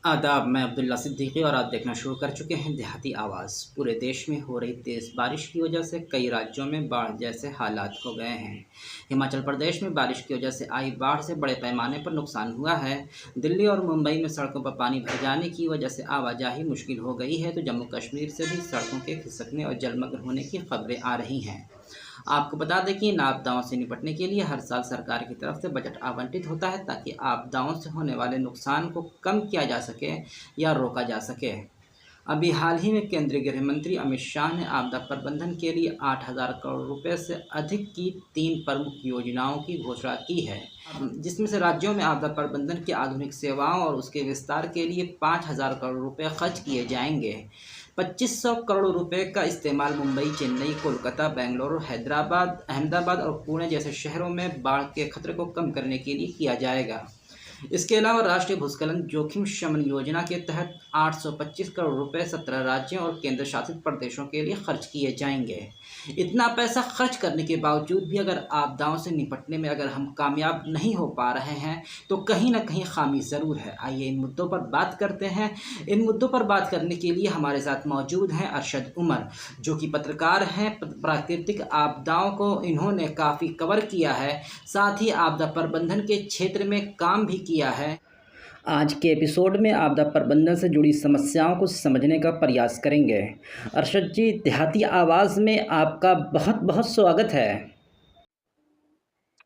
आदाब, मैं अब्दुल्ला सिद्दीकी और आप देखना शुरू कर चुके हैं देहाती आवाज़। पूरे देश में हो रही तेज़ बारिश की वजह से कई राज्यों में बाढ़ जैसे हालात हो गए हैं। हिमाचल प्रदेश में बारिश की वजह से आई बाढ़ से बड़े पैमाने पर नुकसान हुआ है। दिल्ली और मुंबई में सड़कों पर पानी भर जाने की वजह से आवाजाही मुश्किल हो गई है, तो जम्मू कश्मीर से भी सड़कों के खिसकने और जलमग्न होने की खबरें आ रही हैं। आपको बता दें कि इन आपदाओं से निपटने के लिए हर साल सरकार की तरफ से बजट आवंटित होता है, ताकि आपदाओं से होने वाले नुकसान को कम किया जा सके या रोका जा सके। अभी हाल ही में केंद्रीय गृह मंत्री अमित शाह ने आपदा प्रबंधन के लिए 8,000 करोड़ रुपए से अधिक की 3 प्रमुख योजनाओं की घोषणा की है, जिसमें से राज्यों में आपदा प्रबंधन की आधुनिक सेवाओं और उसके विस्तार के लिए 5,000 करोड़ रुपए खर्च किए जाएंगे। 2500 करोड़ रुपए का इस्तेमाल मुंबई, चेन्नई, कोलकाता, बेंगलुरु, हैदराबाद, अहमदाबाद और पुणे जैसे शहरों में बाढ़ के खतरे को कम करने के लिए किया जाएगा। इसके अलावा राष्ट्रीय भूस्खलन जोखिम शमन योजना के तहत 825 करोड़ रुपए 17 राज्यों और केंद्र शासित प्रदेशों के लिए खर्च किए जाएंगे। इतना पैसा खर्च करने के बावजूद भी अगर आपदाओं से निपटने में अगर हम कामयाब नहीं हो पा रहे हैं, तो कहीं ना कहीं खामी ज़रूर है। आइए इन मुद्दों पर बात करते हैं। इन मुद्दों पर बात करने के लिए हमारे साथ मौजूद हैं अरशद उमर, जो कि पत्रकार हैं। प्राकृतिक आपदाओं को इन्होंने काफ़ी कवर किया है, साथ ही आपदा प्रबंधन के क्षेत्र में काम भी किया है। आज के एपिसोड में आपदा प्रबंधन से जुड़ी समस्याओं को समझने का प्रयास करेंगे। अरशद जी, देहाती आवाज़ में आपका बहुत बहुत स्वागत है।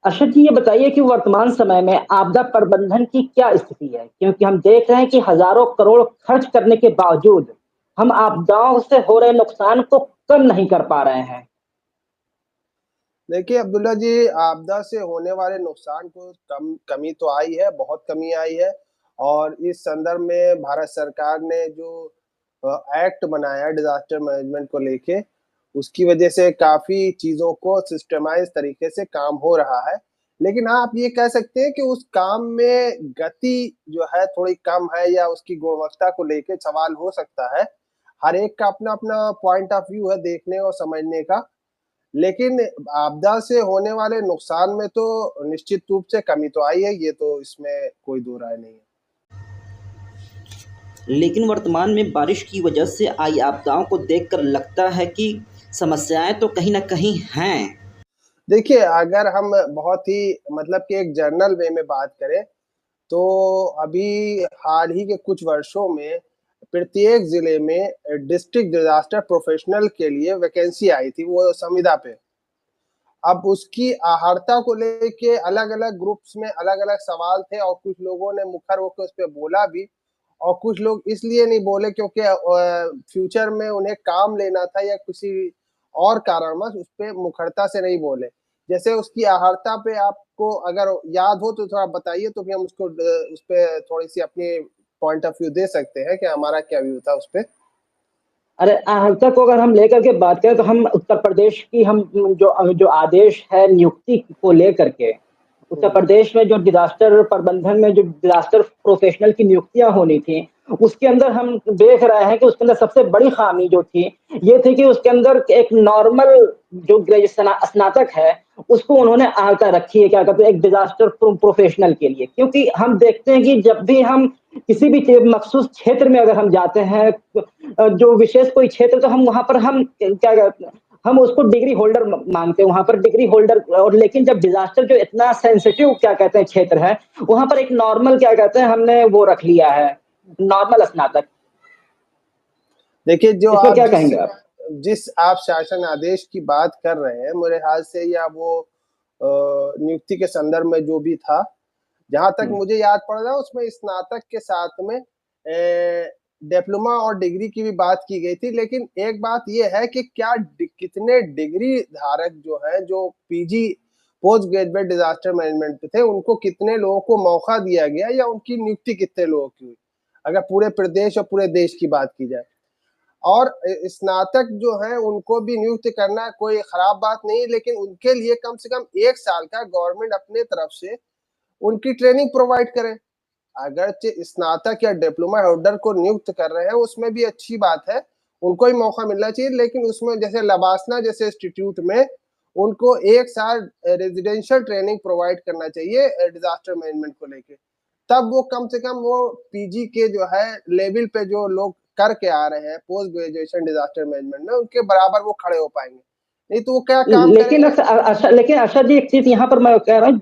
अरशद जी, ये बताइए कि वर्तमान समय में आपदा प्रबंधन की क्या स्थिति है? क्योंकि हम देख रहे हैं कि हजारों करोड़ खर्च करने के बावजूद हम आपदाओं से हो रहे नुकसान को कम नहीं कर पा रहे हैं। देखिए अब्दुल्ला जी, आपदा से होने वाले नुकसान को कमी तो आई है, बहुत कमी आई है। और इस संदर्भ में भारत सरकार ने जो एक्ट बनाया डिजास्टर मैनेजमेंट को लेके, उसकी वजह से काफी चीजों को सिस्टमाइज तरीके से काम हो रहा है। लेकिन हाँ, आप ये कह सकते हैं कि उस काम में गति जो है थोड़ी कम है, या उसकी गुणवत्ता को लेके सवाल हो सकता है। हर एक का अपना अपना पॉइंट ऑफ व्यू है देखने और समझने का। लेकिन आपदा से होने वाले नुकसान में तो निश्चित रूप से कमी तो आई है, ये तो इसमें कोई दो राय नहीं है। लेकिन वर्तमान में बारिश की वजह से आई आपदाओं को देखकर लगता है कि समस्याएं तो कहीं ना कहीं हैं। देखिए, अगर हम बहुत ही मतलब कि एक जनरल वे में बात करें, तो अभी हाल ही के कुछ वर्षों में प्रत्येक जिले में डिस्ट्रिक्ट डिजास्टर प्रोफेशनल के लिए वैकेंसी आई थी, वो संविदा पे। अब उसकी आहर्ता को लेके अलग-अलग ग्रुप्स में अलग-अलग सवाल थे, और कुछ लोगों ने मुखर होकर उस पे बोला भी, और कुछ लोग इसलिए नहीं बोले क्योंकि फ्यूचर में उन्हें काम लेना था, या किसी और कारणवश उस पे मुखरता से नहीं बोले। जैसे उसकी आहर्ता पे आपको अगर याद हो तो थोड़ा बताइए, तो फिर हम उसको उस पे थोड़ी-सी अपनी पॉइंट ऑफ व्यू दे सकते हैं कि हमारा क्या व्यू था उस पे। अरे आहर्ता को अगर हम लेकर के बात करें तो हम उत्तर प्रदेश की हम जो जो आदेश है नियुक्ति को लेकर के, उत्तर हुँ। प्रदेश में जो डिजास्टर प्रबंधन में जो डिजास्टर प्रोफेशनल की नियुक्तियां होनी थी, उसके अंदर हम देख रहे हैं कि उसके अंदर सबसे बड़ी खामी जो थी, ये थी कि उसके अंदर एक नॉर्मल जो ग्रेजुएशन स्नातक है, उसको उन्होंने आहर्ता रखी है, क्या कहते हैं, एक डिजास्टर प्रोफेशनल के लिए। क्योंकि हम देखते हैं कि जब भी हम किसी भी मखसूस क्षेत्र में अगर हम जाते हैं, जो विशेष कोई क्षेत्र, तो हम वहाँ पर हम क्या कहते हैं, हम उसको डिग्री होल्डर मांगते हैं, वहाँ पर डिग्री होल्डर। और लेकिन जब डिजास्टर जो इतना सेंसिटिव क्या कहते हैं क्षेत्र है, वहाँ पर एक नॉर्मल क्या कहते हैं हमने वो रख लिया है, नॉर्मल स्नातक। देखिए, जो इस पर आप क्या जिस कहेंगे आप? जिस आप शासन आदेश की बात कर रहे हैं, मेरे ख्याल से या वो नियुक्ति के संदर्भ में जो भी था, जहाँ तक हम्म। मुझे याद पड़ रहा है उसमें स्नातक के साथ में डिप्लोमा और डिग्री की भी बात की गई थी। लेकिन एक बात ये है कि कितने डिग्री धारक जो हैं, जो PG post graduate disaster management पे थे, उनको कितने लोगों को मौका दिया गया, या उनकी नियुक्ति कितने लोगों की हुई, अगर पूरे प्रदेश और पूरे देश की बात की जाए। और स्नातक जो हैं उनको भी नियुक्त करना कोई खराब बात नहीं, लेकिन उनके लिए कम से कम 1 साल का गवर्नमेंट अपने तरफ से उनकी ट्रेनिंग प्रोवाइड करे। अगरचे स्नातक या डिप्लोमा होल्डर को नियुक्त कर रहे हैं, उसमें भी अच्छी बात है, उनको ही मौका मिलना चाहिए। लेकिन उसमें जैसे लबासना जैसे इंस्टीट्यूट में उनको 1 साल रेजिडेंशियल ट्रेनिंग प्रोवाइड करना चाहिए डिजास्टर मैनेजमेंट को लेके। तब वो कम से कम वो पीजी के जो है लेवल पे जो लोग करके आ रहे हैं पोस्ट ग्रेजुएशन डिजास्टर मैनेजमेंट में, उनके बराबर वो खड़े हो पाएंगे। नहीं तो वो क्या काम लेकिन करेगा। लेकिन अर्षद जी, एक चीज यहाँ पर मैं कह रहा हूँ,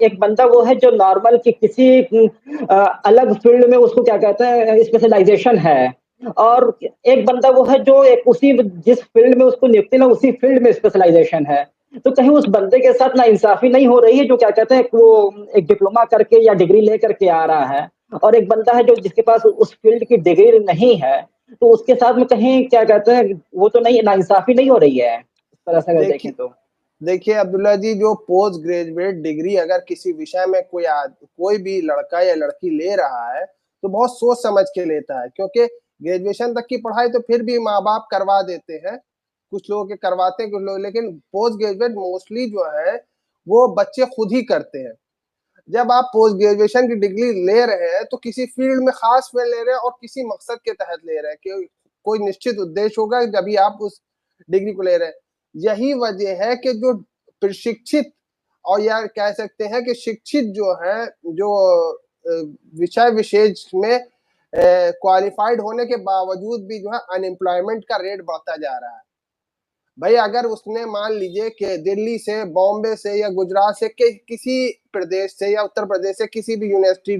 एक बंदा वो है जो नॉर्मल की किसी अलग फील्ड में उसको क्या कहते हैं स्पेशलाइजेशन है, और एक बंदा वो है जो एक उसी जिस फील्ड में उसको नियुक्ति ना उसी फील्ड में स्पेशलाइजेशन है। तो कहीं उस बंदे के साथ ना इंसाफी नहीं हो रही है जो क्या कहते हैं वो एक डिप्लोमा करके या डिग्री लेकर के आ रहा है, और एक बंदा है जो जिसके पास उस फील्ड की डिग्री नहीं है, तो उसके साथ में कहीं क्या कहते हैं वो तो नहीं, ना इंसाफी नहीं हो रही है इस तरह से अगर देखें देखिए तो। देखिए अब्दुल्ला जी, जो पोस्ट ग्रेजुएट डिग्री अगर किसी विषय में कोई भी लड़का या लड़की ले रहा है तो बहुत सोच समझ के लेता है, क्योंकि ग्रेजुएशन तक की पढ़ाई तो फिर भी माँ बाप करवा देते हैं, कुछ लोग के करवाते हैं कुछ लोग, लेकिन पोस्ट ग्रेजुएट मोस्टली जो है वो बच्चे खुद ही करते हैं। जब आप पोस्ट ग्रेजुएशन की डिग्री ले रहे हैं तो किसी फील्ड में खास फील्ड ले रहे हैं और किसी मकसद के तहत ले रहे हैं कि कोई निश्चित उद्देश्य होगा जब भी आप उस डिग्री को ले रहे हैं। यही वजह है कि जो प्रशिक्षित और या कह सकते हैं कि शिक्षित जो है, जो विषय विशेष में क्वालिफाइड होने के बावजूद भी जो है अनएम्प्लॉयमेंट का रेट बढ़ता जा रहा है। भाई अगर उसने मान लीजिए कि दिल्ली से, बॉम्बे से या गुजरात से किसी प्रदेश से या उत्तर प्रदेश से किसी भी यूनिवर्सिटी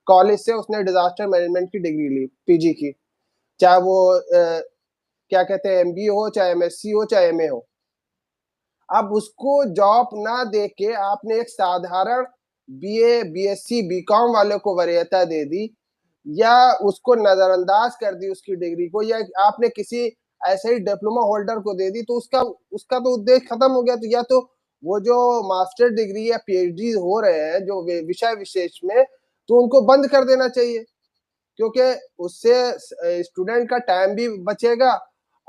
कॉलेज से उसने डिजास्टर मैनेजमेंट की डिग्री ली पीजी की, चाहे वो क्या कहते हैं एमबीए हो, चाहे एमएससी हो, चाहे एमए हो। अब उसको जॉब ना दे के आपने एक साधारण बीए, बीएससी, बीकॉम वाले को वरीयता दे दी, या उसको नजरअंदाज कर दी उसकी डिग्री को, या आपने किसी ऐसे ही डिप्लोमा होल्डर को दे दी, तो उसका उसका तो उद्देश्य खत्म हो गया। तो या तो वो जो मास्टर डिग्री या पीएचडी हो रहे हैं जो विषय विशेष में, तो उनको बंद कर देना चाहिए, क्योंकि उससे स्टूडेंट का टाइम भी बचेगा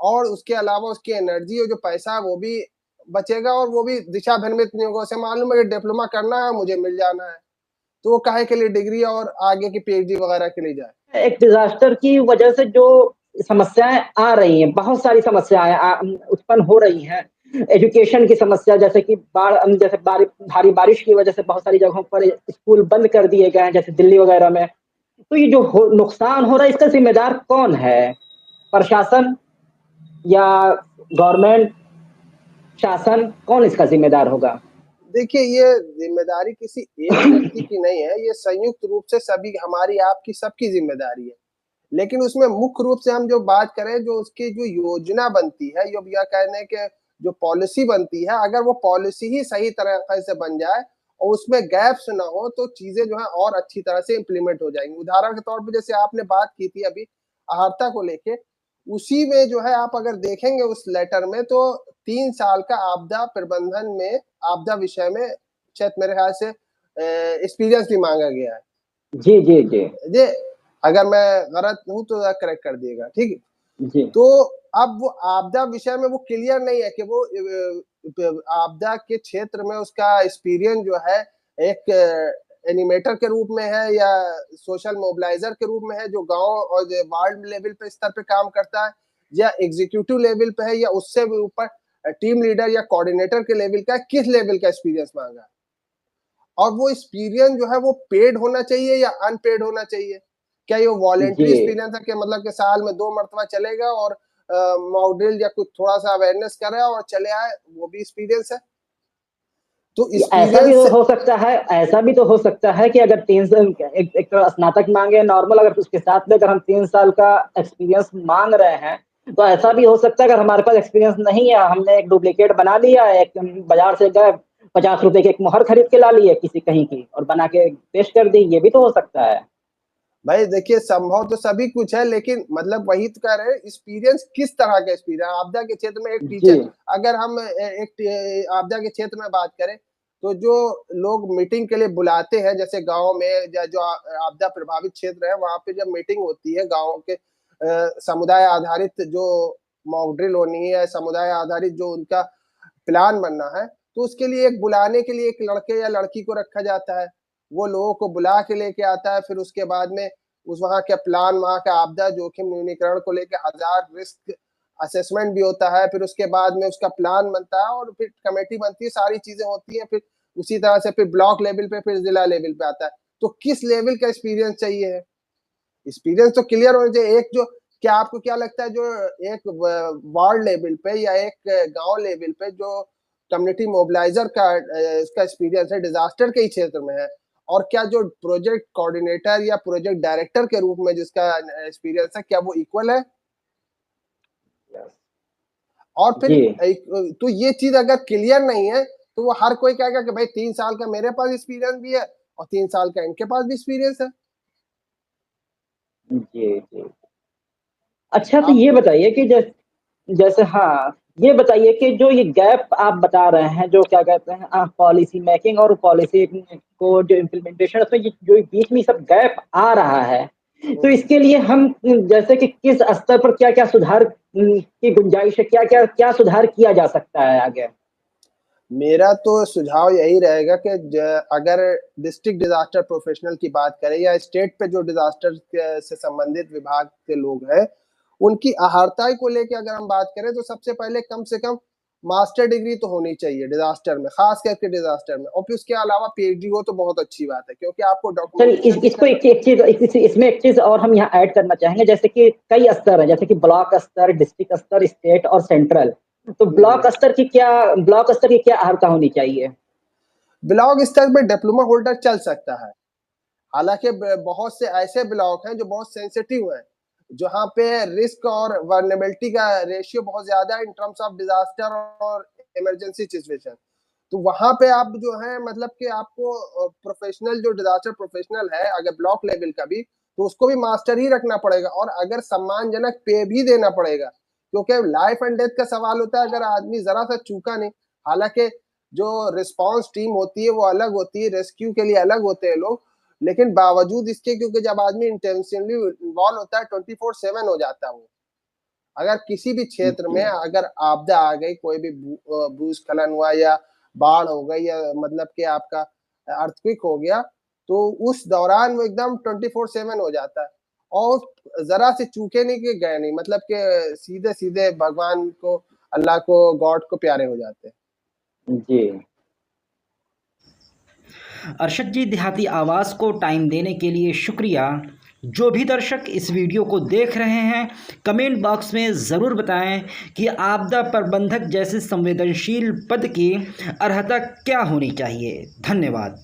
और उसके अलावा उसकी एनर्जी और जो पैसा वो भी बचेगा, और वो भी दिशा भ्रमित नहीं होगा। उसे मालूम है कि डिप्लोमा करना है, मुझे मिल जाना है, तो वो काहे के लिए डिग्री और आगे की पीएचडी वगैरह के लिए जाए। एक डिजास्टर की वजह से जो समस्याएं आ रही हैं, बहुत सारी समस्याएं उत्पन्न हो रही हैं। एजुकेशन की समस्या, जैसे कि जैसे भारी बारिश की वजह से बहुत सारी जगहों पर स्कूल बंद कर दिए गए हैं, जैसे दिल्ली वगैरह में। तो ये जो नुकसान हो रहा है इसका जिम्मेदार कौन है? प्रशासन या गवर्नमेंट, शासन, कौन इसका जिम्मेदार होगा? देखिए ये जिम्मेदारी किसी एक व्यक्ति की नहीं है, ये संयुक्त रूप से सभी हमारी आपकी सबकी जिम्मेदारी है। लेकिन उसमें मुख्य रूप से हम जो बात करें, जो उसकी जो योजना बनती है, जो या कहने के जो पॉलिसी बनती है, अगर वो पॉलिसी ही सही तरह से बन जाए और उसमें गैप्स ना हो तो चीजें जो है और अच्छी तरह से इम्प्लीमेंट हो जाएंगी। उदाहरण के तौर पर जैसे आपने बात की थी अभी अहर्ता को लेके, उसी में जो है आप अगर देखेंगे उस लेटर में तो 3 साल का आपदा प्रबंधन में, आपदा विषय में शायद मेरे ख्याल से एक्सपीरियंस भी मांगा गया है। जी जी जी जी, अगर मैं गलत हूं तो करेक्ट कर दिएगा, ठीक है। जी। तो अब वो आपदा विषय में वो क्लियर नहीं है कि वो आपदा के क्षेत्र में उसका एक्सपीरियंस जो है एक एनिमेटर के रूप में है या सोशल मोबिलाइजर के रूप में है जो गांव और वार्ड लेवल पे स्तर पे काम करता है, या एग्जीक्यूटिव लेवल पे है, या उससे भी ऊपर टीम लीडर या कोऑर्डिनेटर के लेवल का, किस लेवल का एक्सपीरियंस मांगा है। और वो एक्सपीरियंस जो है वो पेड होना चाहिए या अनपेड होना चाहिए। क्या ये जी वॉलेंट्री एक्सपीरियंस है कि मतलब कि साल में 2 मरतबा चलेगा और मॉक ड्रिल या कुछ थोड़ा-सा अवेयरनेस कर रहा है और चले आए, वो भी एक्सपीरियंस है? तो ऐसा भी एक्सपीरियंस हो सकता है, ऐसा भी तो हो सकता है कि अगर 3 साल एक तो स्नातक मांगे नॉर्मल, अगर उसके साथ में अगर हम 3 साल का एक्सपीरियंस मांग रहे हैं, तो ऐसा भी हो सकता है अगर हमारे पास एक्सपीरियंस नहीं है, हमने एक डुप्लीकेट बना लिया है, एक बाजार से गए 50 रुपए की एक मोहर खरीद के ला ली है किसी कहीं की और बना के पेश कर दी, ये भी तो हो सकता है। भाई देखिए संभव तो सभी कुछ है, लेकिन मतलब वही तो कह रहे हैं एक्सपीरियंस किस तरह का एक्सपीरियंस। आपदा के क्षेत्र में एक जी टीचर, अगर हम एक आपदा के क्षेत्र में बात करें तो जो लोग मीटिंग के लिए बुलाते हैं, जैसे गांव में या जो आपदा प्रभावित क्षेत्र है वहां पे जब मीटिंग होती है गांव के समुदाय आधारित जो मॉक ड्रिल होनी है या समुदाय आधारित जो उनका प्लान बनना है, तो उसके लिए एक बुलाने के लिए एक लड़के या लड़की को रखा जाता है। वो लोगों को बुला के लेके आता है, फिर उसके बाद में उस वहाँ का प्लान, वहाँ का आपदा जोखिम न्यूनीकरण को लेके 1000 रिस्क असेसमेंट भी होता है, फिर उसके बाद में उसका प्लान बनता है और फिर कमेटी बनती है, सारी चीजें होती हैं, फिर उसी तरह से फिर ब्लॉक लेवल पे, फिर जिला लेवल पे आता है। तो किस लेवल का एक्सपीरियंस चाहिए है? एक्सपीरियंस तो क्लियर होना चाहिए। एक जो क्या आपको क्या लगता है जो एक वार्ड लेवल पे या एक गांव लेवल पे जो कम्युनिटी मोबिलाइजर का इसका एक्सपीरियंस है डिजास्टर के ही क्षेत्र में है, और क्या जो प्रोजेक्ट कोऑर्डिनेटर या प्रोजेक्ट डायरेक्टर के रूप में जिसका एक्सपीरियंस है, क्या वो इक्वल है? और फिर तो ये चीज अगर क्लियर नहीं है तो वो हर कोई कहेगा कि भाई 3 साल का मेरे पास एक्सपीरियंस भी है और 3 साल का इनके पास भी एक्सपीरियंस है। जी जी। अच्छा, तो ये बताइए कि जैसे हाँ, ये बताइए कि जो ये गैप आप बता रहे हैं, जो क्या कहते हैं पॉलिसी मेकिंग और पॉलिसी को जो इम्प्लीमेंटेशन, उसमें जो बीच में सब गैप आ रहा है, तो इसके लिए हम जैसे कि किस स्तर पर क्या क्या सुधार की गुंजाइश है, क्या क्या क्या सुधार किया जा सकता है आगे? मेरा तो सुझाव यही रहेगा कि अगर डिस्ट्रिक्ट डिजास्टर प्रोफेशनल की बात करें या स्टेट पे जो डिजास्टर से संबंधित विभाग के लोग हैं, उनकी अहर्ता को लेकर अगर हम बात करें तो सबसे पहले कम से कम मास्टर डिग्री तो होनी चाहिए डिजास्टर में, खास करके डिजास्टर में, और फिर उसके अलावा पीएचडी हो तो बहुत अच्छी बात है, क्योंकि आपको डॉक्यूमेंटेशन इसको इसमें एक चीज और हम यहाँ ऐड करना चाहेंगे, जैसे कि कई स्तर हैं, जैसे कि ब्लॉक स्तर, डिस्ट्रिक्ट स्तर, स्टेट और सेंट्रल। तो ब्लॉक स्तर की क्या अहर्ता होनी चाहिए? ब्लॉक स्तर पे डिप्लोमा होल्डर चल सकता है, हालांकि बहुत से ऐसे ब्लॉक हैं जो बहुत सेंसिटिव हैं, जहाँ पे रिस्क और वर्नेबिलिटी का रेशियो बहुत ज्यादा है इन टर्म्स ऑफ डिजास्टर और इमरजेंसी सिचुएशन। तो वहां पे आप जो है मतलब कि आपको प्रोफेशनल जो डिजास्टर प्रोफेशनल है अगर ब्लॉक लेवल का भी, तो उसको भी मास्टर ही रखना पड़ेगा, और अगर सम्मानजनक पे भी देना पड़ेगा, क्योंकि लाइफ एंड डेथ का सवाल होता है अगर आदमी जरा सा चूका नहीं। हालांकि जो रिस्पांस टीम होती है वो अलग होती है, रेस्क्यू के लिए अलग होते हैं लोग, लेकिन बावजूद इसके क्योंकि जब आदमी इंटेंशनली इन्वॉल्व होता है 24/7 हो जाता है वो। अगर किसी भी क्षेत्र में अगर आपदा आ गई, कोई भी भूस्खलन हुआ या बाढ़ हो गई या मतलब कि आपका अर्थक्वेक हो गया, तो उस दौरान वो एकदम 24/7 हो जाता है, और जरा से चूके नहीं कि गए नहीं, मतलब कि सीधे सीधे भगवान को, अल्लाह को, गॉड को प्यारे हो जाते हैं। जी। अरशद जी, देहाती आवाज़ को टाइम देने के लिए शुक्रिया। जो भी दर्शक इस वीडियो को देख रहे हैं, कमेंट बॉक्स में ज़रूर बताएं कि आपदा प्रबंधक जैसे संवेदनशील पद की अर्हता क्या होनी चाहिए। धन्यवाद।